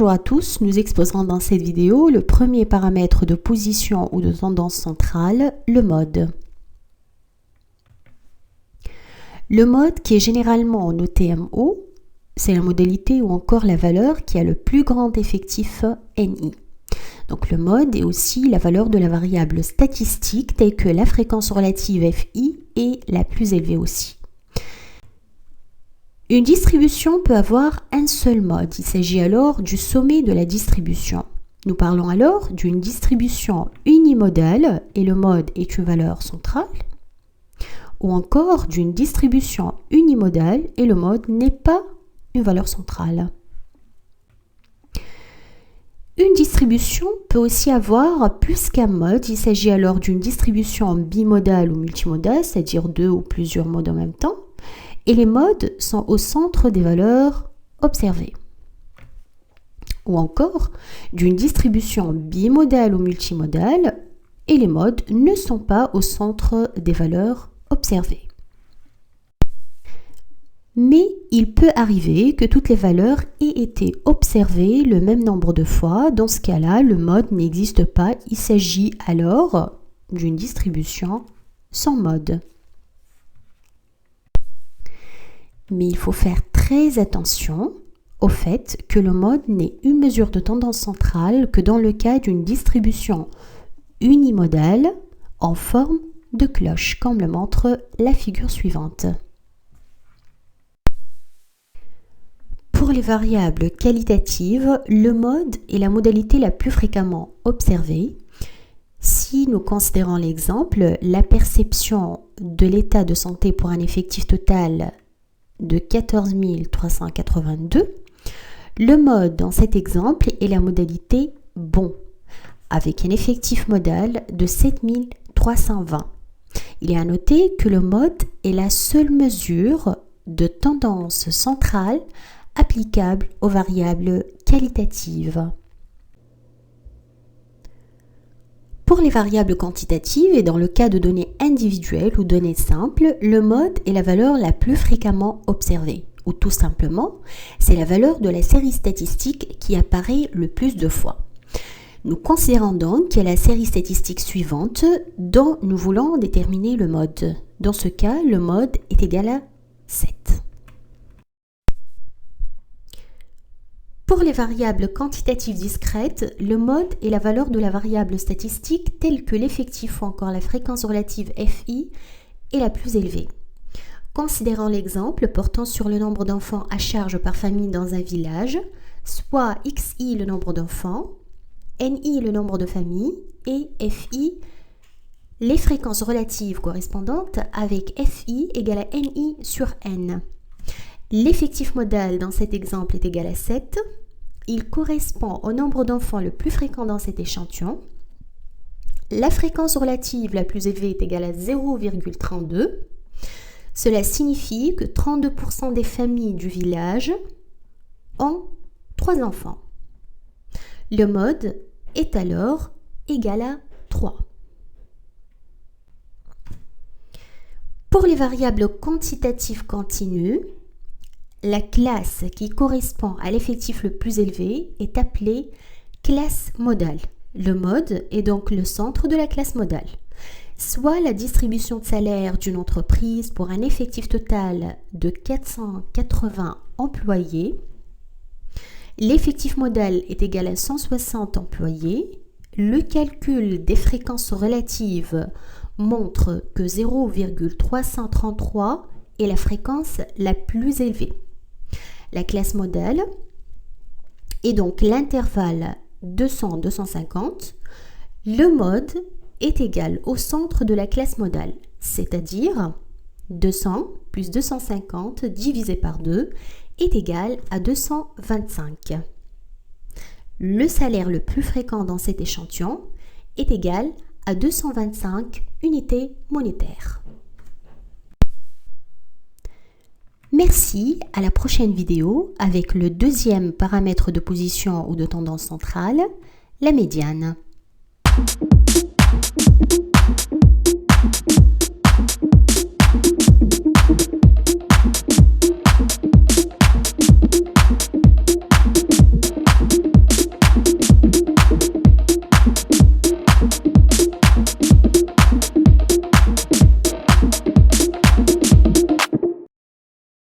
Bonjour à tous, nous exposerons dans cette vidéo le premier paramètre de position ou de tendance centrale, le mode. Le mode, qui est généralement noté MO, c'est la modalité ou encore la valeur qui a le plus grand effectif NI. Donc le mode est aussi la valeur de la variable statistique telle que la fréquence relative FI est la plus élevée aussi. Une distribution peut avoir un seul mode, il s'agit alors du sommet de la distribution. Nous parlons alors d'une distribution unimodale et le mode est une valeur centrale, ou encore d'une distribution unimodale et le mode n'est pas une valeur centrale. Une distribution peut aussi avoir plus qu'un mode, il s'agit alors d'une distribution bimodale ou multimodale, c'est-à-dire deux ou plusieurs modes en même temps. Et les modes sont au centre des valeurs observées. Ou encore, d'une distribution bimodale ou multimodale, et les modes ne sont pas au centre des valeurs observées. Mais il peut arriver que toutes les valeurs aient été observées le même nombre de fois. Dans ce cas-là, le mode n'existe pas. Il s'agit alors d'une distribution sans mode. Mais il faut faire très attention au fait que le mode n'est une mesure de tendance centrale que dans le cas d'une distribution unimodale en forme de cloche, comme le montre la figure suivante. Pour les variables qualitatives, le mode est la modalité la plus fréquemment observée. Si nous considérons l'exemple, la perception de l'état de santé pour un effectif total de 14 382, le mode dans cet exemple est la modalité bon, avec un effectif modal de 7 320. Il est à noter que le mode est la seule mesure de tendance centrale applicable aux variables qualitatives. Pour les variables quantitatives et dans le cas de données individuelles ou données simples, le mode est la valeur la plus fréquemment observée, ou tout simplement, c'est la valeur de la série statistique qui apparaît le plus de fois. Nous considérons donc qu'il y a la série statistique suivante dont nous voulons déterminer le mode. Dans ce cas, le mode est égal à 7. Pour les variables quantitatives discrètes, le mode est la valeur de la variable statistique telle que l'effectif ou encore la fréquence relative FI est la plus élevée. Considérons l'exemple portant sur le nombre d'enfants à charge par famille dans un village, soit XI le nombre d'enfants, NI le nombre de familles et FI les fréquences relatives correspondantes avec FI égale à NI sur N. L'effectif modal dans cet exemple est égal à 7. Il correspond au nombre d'enfants le plus fréquent dans cet échantillon. La fréquence relative la plus élevée est égale à 0,32. Cela signifie que 32% des familles du village ont 3 enfants. Le mode est alors égal à 3. Pour les variables quantitatives continues, la classe qui correspond à l'effectif le plus élevé est appelée classe modale. Le mode est donc le centre de la classe modale. Soit la distribution de salaire d'une entreprise pour un effectif total de 480 employés. L'effectif modal est égal à 160 employés. Le calcul des fréquences relatives montre que 0,333 est la fréquence la plus élevée. La classe modale est donc l'intervalle 200-250. Le mode est égal au centre de la classe modale, c'est-à-dire 200 plus 250 divisé par 2 est égal à 225. Le salaire le plus fréquent dans cet échantillon est égal à 225 unités monétaires. Merci, à la prochaine vidéo avec le deuxième paramètre de position ou de tendance centrale, la médiane.